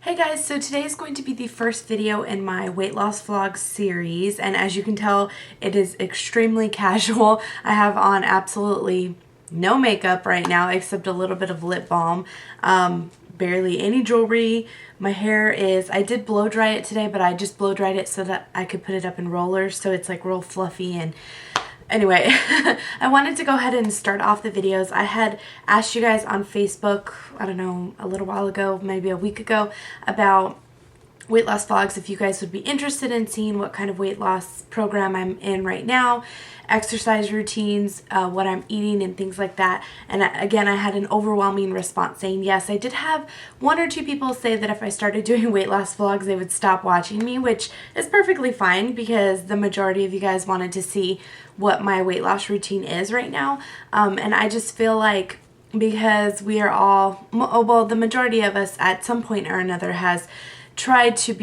Hey guys, so today is going to be the first video in my weight loss vlog series, and as you can tell, it is extremely casual. I have on absolutely no makeup right now except a little bit of lip balm, barely any jewelry. My hair is, I did blow dry it today, but I just blow dried it so that I could put it up in rollers so it's like real fluffy. And anyway, I wanted to go ahead and start off the videos. I had asked you guys on Facebook, I don't know, a little while ago, maybe a week ago, about weight loss vlogs, if you guys would be interested in seeing what kind of weight loss program I'm in right now, exercise routines, what I'm eating and things like that. And again, I had an overwhelming response saying yes. I did have one or two people say that if I started doing weight loss vlogs, they would stop watching me, which is perfectly fine because the majority of you guys wanted to see what my weight loss routine is right now. And I just feel like because we are all, well, the majority of us at some point or another has tried to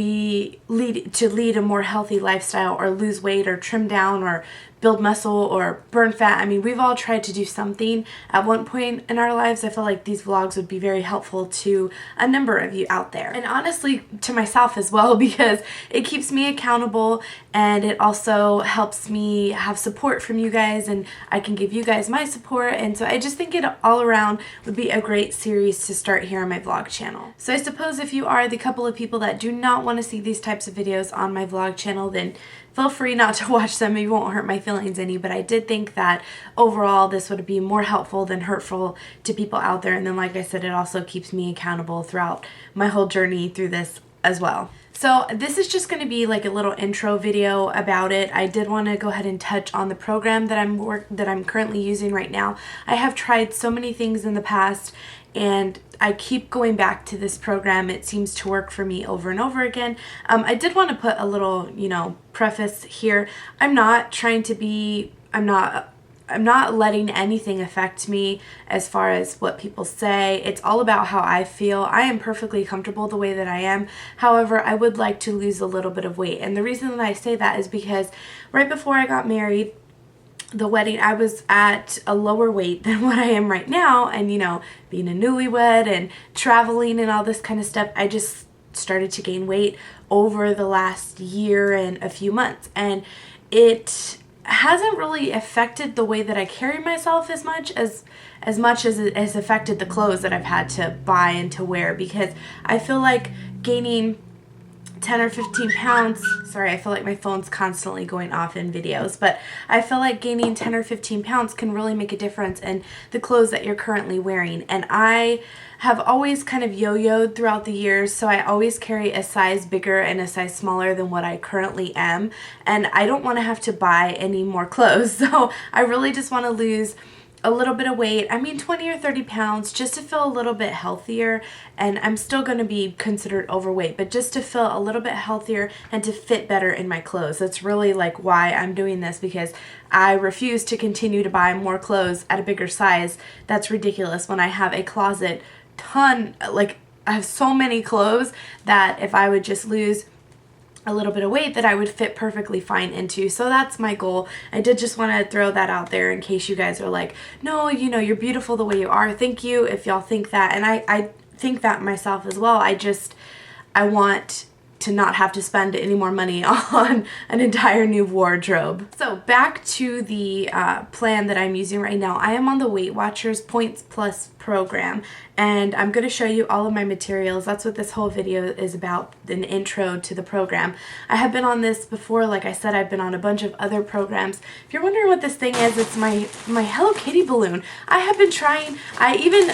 lead a more healthy lifestyle, or lose weight, or trim down, or build muscle, or burn fat. I mean, we've all tried to do something at one point in our lives. I feel like these vlogs would be very helpful to a number of you out there, and honestly to myself as well, because it keeps me accountable and it also helps me have support from you guys, and I can give you guys my support. And so I just think it all around would be a great series to start here on my vlog channel. So I suppose if you are the couple of people that do not want to see these types of videos on my vlog channel, then feel free not to watch them. It won't hurt my feelings any, but I did think that overall this would be more helpful than hurtful to people out there. And then, like I said, it also keeps me accountable throughout my whole journey through this as well. So this is just going to be like a little intro video about it. I did want to go ahead and touch on the program that I'm currently using right now. I have tried so many things in the past, and I keep going back to this program. It seems to work for me over and over again. I did want to put a little, preface here. I'm not letting anything affect me as far as what people say. It's all about how I feel. I am perfectly comfortable the way that I am. However, I would like to lose a little bit of weight. And the reason that I say that is because right before I got married, the wedding, I was at a lower weight than what I am right now. And, being a newlywed and traveling and all this kind of stuff, I just started to gain weight over the last year and a few months. And it hasn't really affected the way that I carry myself as much as it has affected the clothes that I've had to buy and to wear, because I feel like gaining 10 or 15 pounds, sorry, I feel like my phone's constantly going off in videos, but I feel like gaining 10 or 15 pounds can really make a difference in the clothes that you're currently wearing. And I have always kind of yo-yoed throughout the years, so I always carry a size bigger and a size smaller than what I currently am, and I don't want to have to buy any more clothes. So I really just want to lose a little bit of weight, 20 or 30 pounds, just to feel a little bit healthier. And I'm still going to be considered overweight, but just to feel a little bit healthier and to fit better in my clothes. That's really like why I'm doing this, because I refuse to continue to buy more clothes at a bigger size. That's ridiculous when I have a closet I have so many clothes that if I would just lose a little bit of weight, that I would fit perfectly fine into. So that's my goal. I did just want to throw that out there in case you guys are like, no, you're beautiful the way you are. Thank you if y'all think that. And I think that myself as well. I want to not have to spend any more money on an entire new wardrobe. So back to the plan that I'm using right now. I am on the Weight Watchers Points Plus program, and I'm going to show you all of my materials. That's what this whole video is about, an intro to the program. I have been on this before. Like I said, I've been on a bunch of other programs. If you're wondering what this thing is, it's my Hello Kitty balloon. I have been trying, I even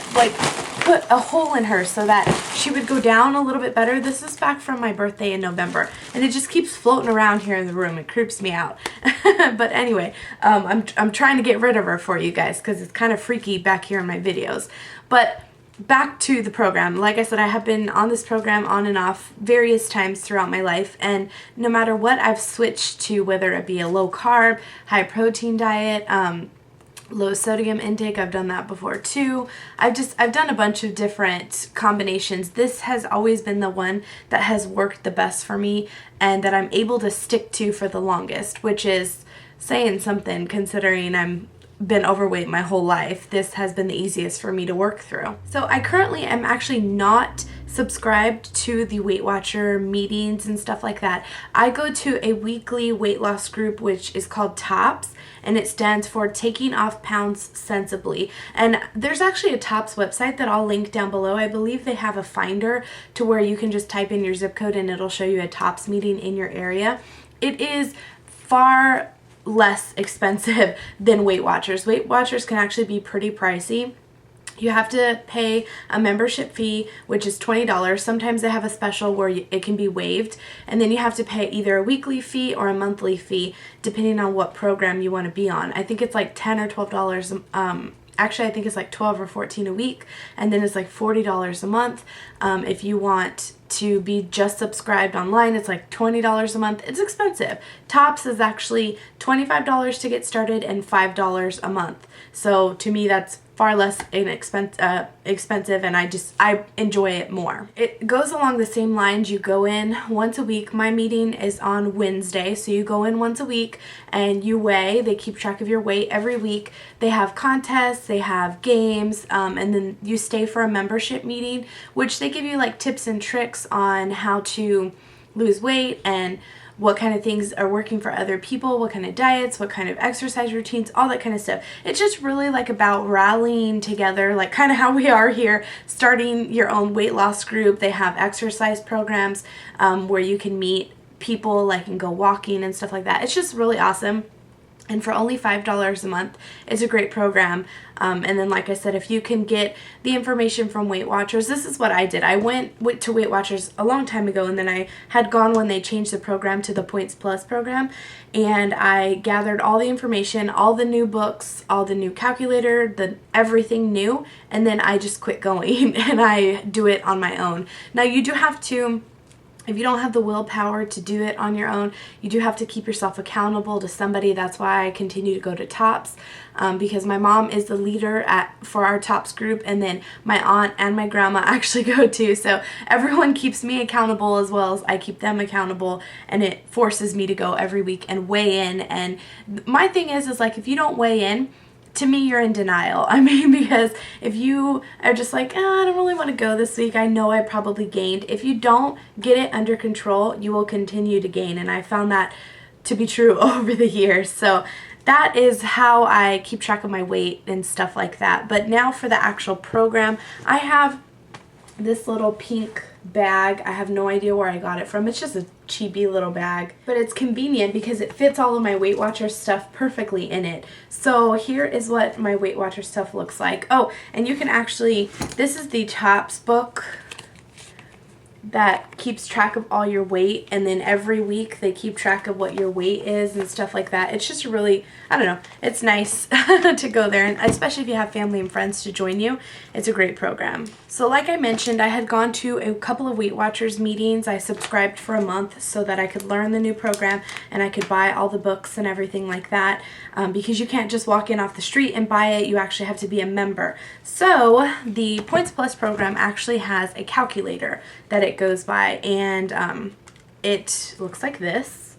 put a hole in her so that she would go down a little bit better. This is back from my birthday in November, and it just keeps floating around here in the room. It creeps me out. But anyway, I'm trying to get rid of her for you guys because it's kind of freaky back here in my videos. But back to the program. Like I said, I have been on this program on and off various times throughout my life, and no matter what I've switched to, whether it be a low carb, high protein diet, low sodium intake, I've done that before too. I've done a bunch of different combinations. This has always been the one that has worked the best for me and that I'm able to stick to for the longest, which is saying something considering I'm been overweight my whole life. This has been the easiest for me to work through. So I currently am actually not subscribed to the Weight Watcher meetings and stuff like that, I go to a weekly weight loss group which is called TOPS, and it stands for Taking Off Pounds Sensibly. And there's actually a TOPS website that I'll link down below. I believe they have a finder to where you can just type in your zip code and it'll show you a TOPS meeting in your area. It is far less expensive than Weight Watchers. Weight Watchers can actually be pretty pricey. You have to pay a membership fee, which is $20. Sometimes they have a special where it can be waived. And then you have to pay either a weekly fee or a monthly fee, depending on what program you want to be on. I think it's like $10 or $12. Actually, I think it's like $12 or $14 a week. And then it's like $40 a month. If you want to be just subscribed online, it's like $20 a month. It's expensive. TOPS is actually $25 to get started and $5 a month. So to me, that's far less expensive, and I enjoy it more. It goes along the same lines. You go in once a week. My meeting is on Wednesday, so you go in once a week and you weigh. They keep track of your weight every week. They have contests, they have games, and then you stay for a membership meeting, which they give you like tips and tricks on how to lose weight and what kind of things are working for other people, what kind of diets, what kind of exercise routines, all that kind of stuff. It's just really like about rallying together, like kind of how we are here, starting your own weight loss group. They have exercise programs where you can meet people like and go walking and stuff like that. It's just really awesome. And for only $5 a month, it's a great program. And then, like I said, if you can get the information from Weight Watchers, this is what I did. I went to Weight Watchers a long time ago, and then I had gone when they changed the program to the Points Plus program. And I gathered all the information, all the new books, all the new calculator, everything new. And then I just quit going and I do it on my own. Now, you do have to... If you don't have the willpower to do it on your own, you do have to keep yourself accountable to somebody. That's why I continue to go to TOPS, because my mom is the leader for our TOPS group, and then my aunt and my grandma actually go too. So everyone keeps me accountable as well as I keep them accountable, and it forces me to go every week and weigh in. And my thing is like, if you don't weigh in, to me, you're in denial. I mean, because if you are just like, oh, I don't really want to go this week, I know I probably gained. If you don't get it under control, you will continue to gain. And I found that to be true over the years. So that is how I keep track of my weight and stuff like that. But now for the actual program, I have this little pink bag. I have no idea where I got it from. It's just a cheapy little bag, but it's convenient because it fits all of my Weight Watchers stuff perfectly in it. So here is what my Weight Watchers stuff looks like. Oh, and you can actually, this is the TOPS book that keeps track of all your weight, and then every week they keep track of what your weight is and stuff like that. It's just really, I don't know, it's nice to go there, and especially if you have family and friends to join you, it's a great program. So like I mentioned, I had gone to a couple of Weight Watchers meetings. I subscribed for a month so that I could learn the new program and I could buy all the books and everything like that, because you can't just walk in off the street and buy it. You actually have to be a member. So the Points Plus program actually has a calculator that it goes by, and it looks like this,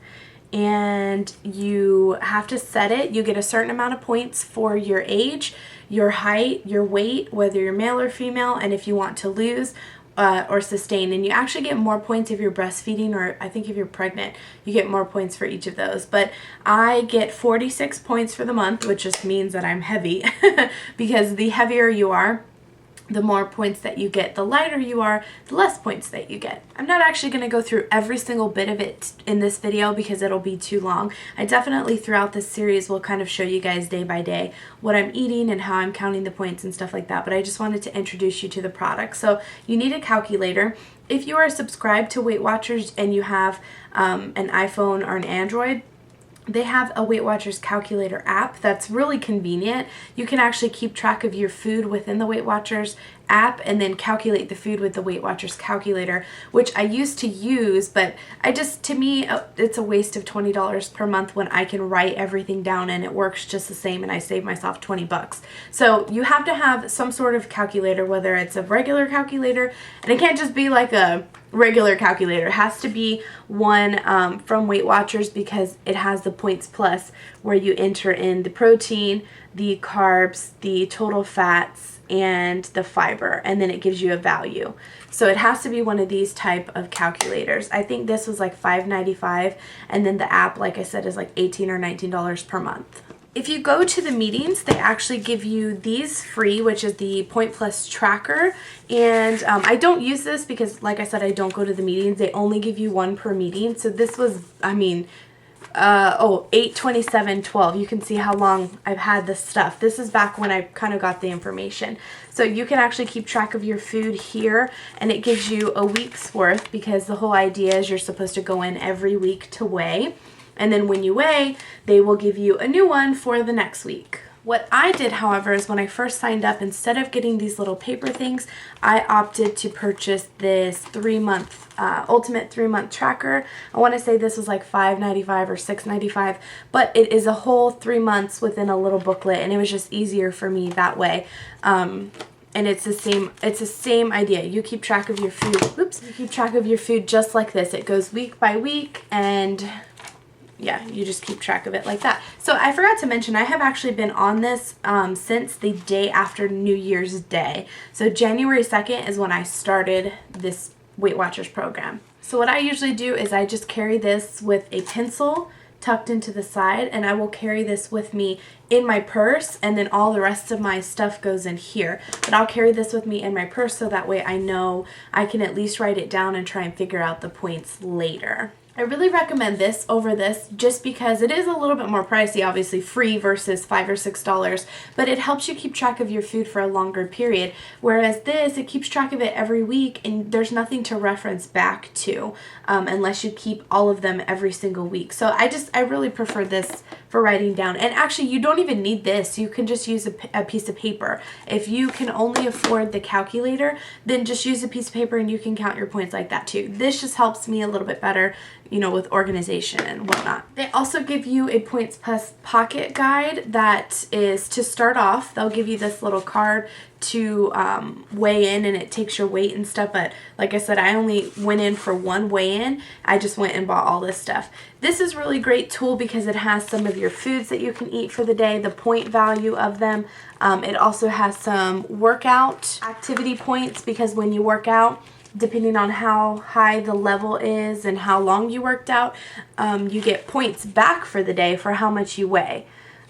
and you have to set it. You get a certain amount of points for your age, your height, your weight, whether you're male or female, and if you want to lose or sustain. And you actually get more points if you're breastfeeding, or I think if you're pregnant, you get more points for each of those. But I get 46 points for the month, which just means that I'm heavy because the heavier you are, the more points that you get. The lighter you are, the less points that you get. I'm not actually going to go through every single bit of it in this video because it'll be too long. I definitely throughout this series will kind of show you guys day by day what I'm eating and how I'm counting the points and stuff like that, but I just wanted to introduce you to the product. So you need a calculator. If you are subscribed to Weight Watchers and you have an iPhone or an Android, they have a Weight Watchers calculator app that's really convenient. You can actually keep track of your food within the Weight Watchers app and then calculate the food with the Weight Watchers calculator, which I used to use, but to me, it's a waste of $20 per month when I can write everything down and it works just the same and I save myself 20 bucks. So you have to have some sort of calculator, whether it's a regular calculator, and it can't just be like a regular calculator. It has to be one from Weight Watchers because it has the points plus where you enter in the protein, the carbs, the total fats, and the fiber, and then it gives you a value. So it has to be one of these type of calculators. I think this was like $5.95, and then the app, like I said, is like $18 or $19 per month. If you go to the meetings, they actually give you these free, which is the Point Plus tracker. And I don't use this because, like I said, I don't go to the meetings. They only give you one per meeting. So this was, I mean, 8/27/12. You can see how long I've had this stuff. This is back when I kind of got the information. So you can actually keep track of your food here, and it gives you a week's worth because the whole idea is you're supposed to go in every week to weigh. And then when you weigh, they will give you a new one for the next week. What I did, however, is when I first signed up, instead of getting these little paper things, I opted to purchase this 3-month, ultimate 3-month tracker. I want to say this was like $5.95 or $6.95, but it is a whole 3 months within a little booklet, and it was just easier for me that way. And it's the same idea. You keep track of your food. Oops, you keep track of your food just like this. It goes week by week, and yeah, you just keep track of it like that. So I forgot to mention, I have actually been on this since the day after New Year's Day. So January 2nd is when I started this Weight Watchers program. So what I usually do is I just carry this with a pencil tucked into the side, and I will carry this with me in my purse, and then all the rest of my stuff goes in here. But I'll carry this with me in my purse so that way I know I can at least write it down and try and figure out the points later. I really recommend this over this just because it is a little bit more pricey, obviously free versus $5 or $6, but it helps you keep track of your food for a longer period. Whereas this, it keeps track of it every week, and there's nothing to reference back to unless you keep all of them every single week. So I really prefer this for writing down. And actually, you don't even need this. You can just use a piece of paper. If you can only afford the calculator, then just use a piece of paper and you can count your points like that too. This just helps me a little bit better, you know, with organization and whatnot. They also give you a Points Plus pocket guide that is to start off. They'll give you this little card to weigh in, and it takes your weight and stuff, but like I said, I only went in for one weigh-in. I just went and bought all this stuff. This is a really great tool because it has some of your foods that you can eat for the day, the point value of them. It also has some workout activity points because when you work out, depending on how high the level is and how long you worked out, you get points back for the day for how much you weigh.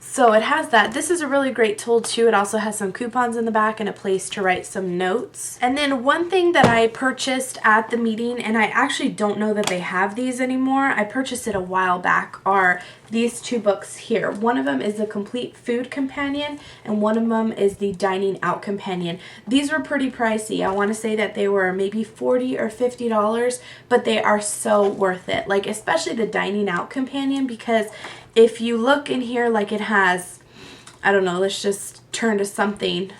So it has that. This is a really great tool too. It also has some coupons in the back and a place to write some notes. And then one thing that I purchased at the meeting, and I actually don't know that they have these anymore, I purchased it a while back, are these two books here. One of them is the Complete Food Companion, and one of them is the Dining Out Companion. These were pretty pricey. I want to say that they were maybe $40 or $50, but they are so worth it. Like, especially the Dining Out Companion, because if you look in here, like it has, I don't know, let's just turn to something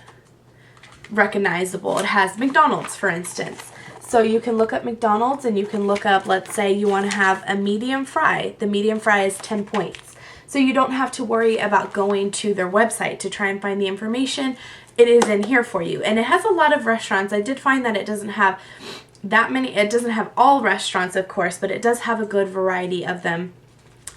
recognizable. It has McDonald's, for instance. So you can look up McDonald's and you can look up, let's say you want to have a medium fry. The medium fry is 10 points. So you don't have to worry about going to their website to try and find the information. It is in here for you. And it has a lot of restaurants. I did find that it doesn't have that many. It doesn't have all restaurants, of course, but it does have a good variety of them.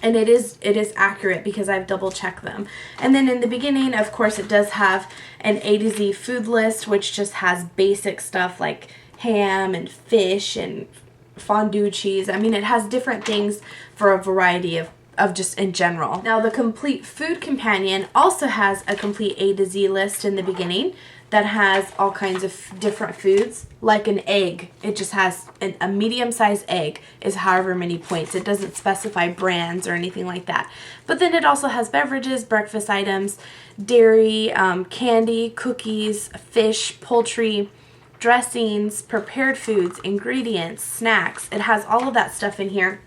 And it is accurate because I've double checked them. And then in the beginning, of course, it does have an A to Z food list, which just has basic stuff like ham and fish and fondue cheese. I mean, it has different things for a variety of just in general. Now, the Complete Food Companion also has a complete A to Z list in the beginning that has all kinds of different foods, like an egg. It just has a medium-sized egg is however many points. It doesn't specify brands or anything like that. But then it also has beverages, breakfast items, dairy, candy, cookies, fish, poultry, dressings, prepared foods, ingredients, snacks. It has all of that stuff in here.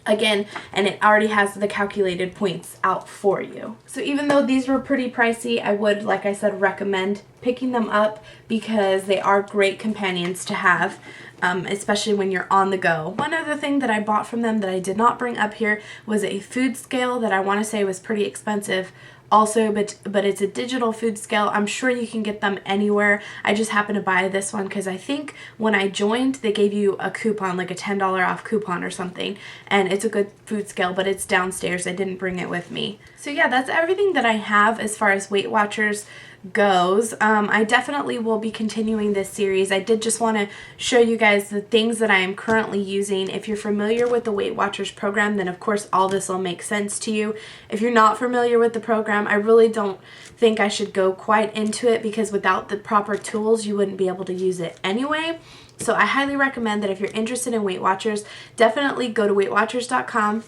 Again, and it already has the calculated points out for you. So even though these were pretty pricey, I would, like I said, recommend picking them up because they are great companions to have, especially when you're on the go. One other thing that I bought from them that I did not bring up here was a food scale that I want to say was pretty expensive. also, but it's a digital food scale. I'm sure you can get them anywhere. I just happened to buy this one because I think when I joined, they gave you a coupon, like a $10 off coupon or something, and it's a good food scale, but it's downstairs. I didn't bring it with me. So yeah, that's everything that I have as far as Weight Watchers goes. I definitely will be continuing this series. I did just want to show you guys the things that I am currently using. If you're familiar with the Weight Watchers program, then of course all this will make sense to you. If you're not familiar with the program, I really don't think I should go quite into it because without the proper tools, you wouldn't be able to use it anyway. So I highly recommend that if you're interested in Weight Watchers, definitely go to weightwatchers.com.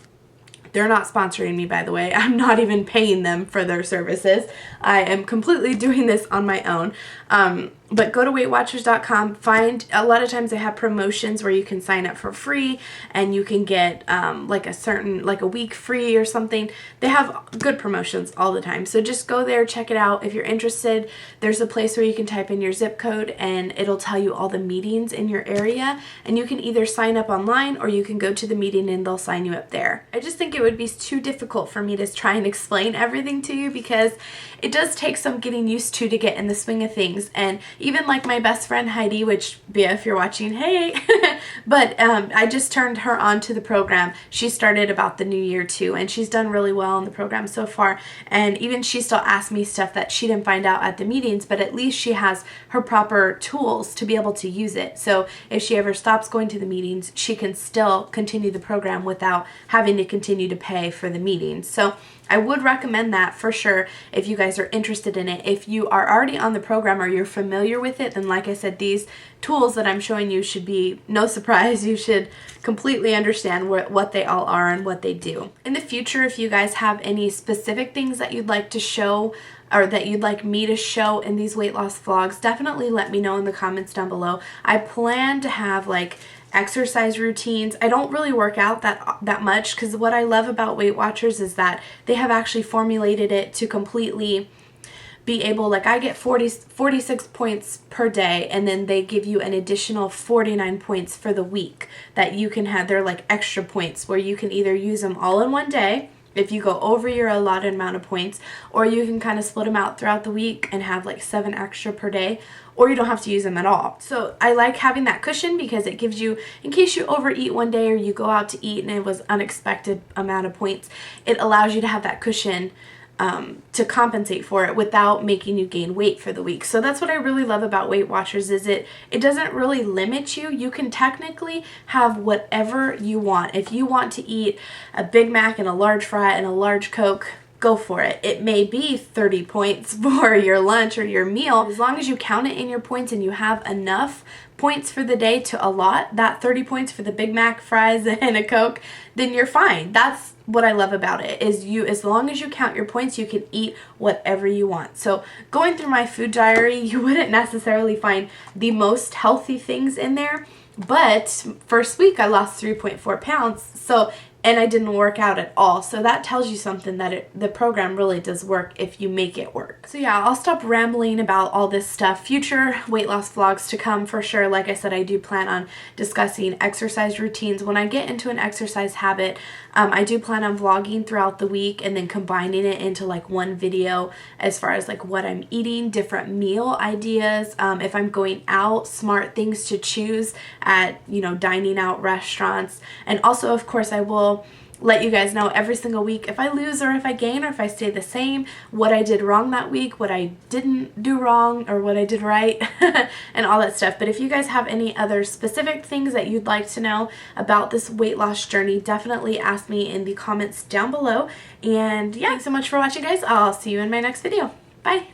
They're not sponsoring me, by the way. I'm not even paying them for their services. I am completely doing this on my own. But go to weightwatchers.com. Find, a lot of times they have promotions where you can sign up for free and you can get like a week free or something. They have good promotions all the time. So just go there, check it out. If you're interested, there's a place where you can type in your zip code and it'll tell you all the meetings in your area. And you can either sign up online or you can go to the meeting and they'll sign you up there. I just think it would be too difficult for me to try and explain everything to you because it does take some getting used to get in the swing of things. And even like my best friend Heidi, which, Bea, if you're watching, hey, but I just turned her on to the program. She started about the new year too, and she's done really well in the program so far. And even she still asks me stuff that she didn't find out at the meetings, but at least she has her proper tools to be able to use it. So if she ever stops going to the meetings, she can still continue the program without having to continue to pay for the meetings. So I would recommend that for sure if you guys are interested in it. If you are already on the program or you're familiar with it, then like I said, these tools that I'm showing you should be no surprise. You should completely understand what they all are and what they do. In the future, if you guys have any specific things that you'd like to show or that you'd like me to show in these weight loss vlogs, definitely let me know in the comments down below. I plan to have like exercise routines. I don't really work out that much because what I love about Weight Watchers is that they have actually formulated it to completely be able, like I get 46 points per day and then they give you an additional 49 points for the week that you can have. They're like extra points where you can either use them all in one day if you go over your allotted amount of points, or you can kind of split them out throughout the week and have like 7 extra per day, or you don't have to use them at all. So I like having that cushion because it gives you, in case you overeat one day or you go out to eat and it was unexpected amount of points, it allows you to have that cushion to compensate for it without making you gain weight for the week. So that's what I really love about Weight Watchers is it doesn't really limit you. You can technically have whatever you want. If you want to eat a Big Mac and a large fry and a large Coke, go for it. It may be 30 points for your lunch or your meal. As long as you count it in your points and you have enough points for the day to allot that 30 points for the Big Mac, fries, and a Coke, then you're fine. That's what I love about it is as long as you count your points, you can eat whatever you want. So going through my food diary, you wouldn't necessarily find the most healthy things in there, but first week I lost 3.4 pounds. And I didn't work out at all. So that tells you something that the program really does work if you make it work. So yeah, I'll stop rambling about all this stuff. Future weight loss vlogs to come for sure. Like I said, I do plan on discussing exercise routines. When I get into an exercise habit, I do plan on vlogging throughout the week and then combining it into like one video as far as like what I'm eating, different meal ideas. If I'm going out, smart things to choose at, dining out restaurants. And also, of course, I will let you guys know every single week if I lose or if I gain or if I stay the same, what I did wrong that week, what I didn't do wrong or what I did right and all that stuff. But if you guys have any other specific things that you'd like to know about this weight loss journey, definitely ask me in the comments down below. And yeah, thanks so much for watching, guys. I'll see you in my next video. Bye.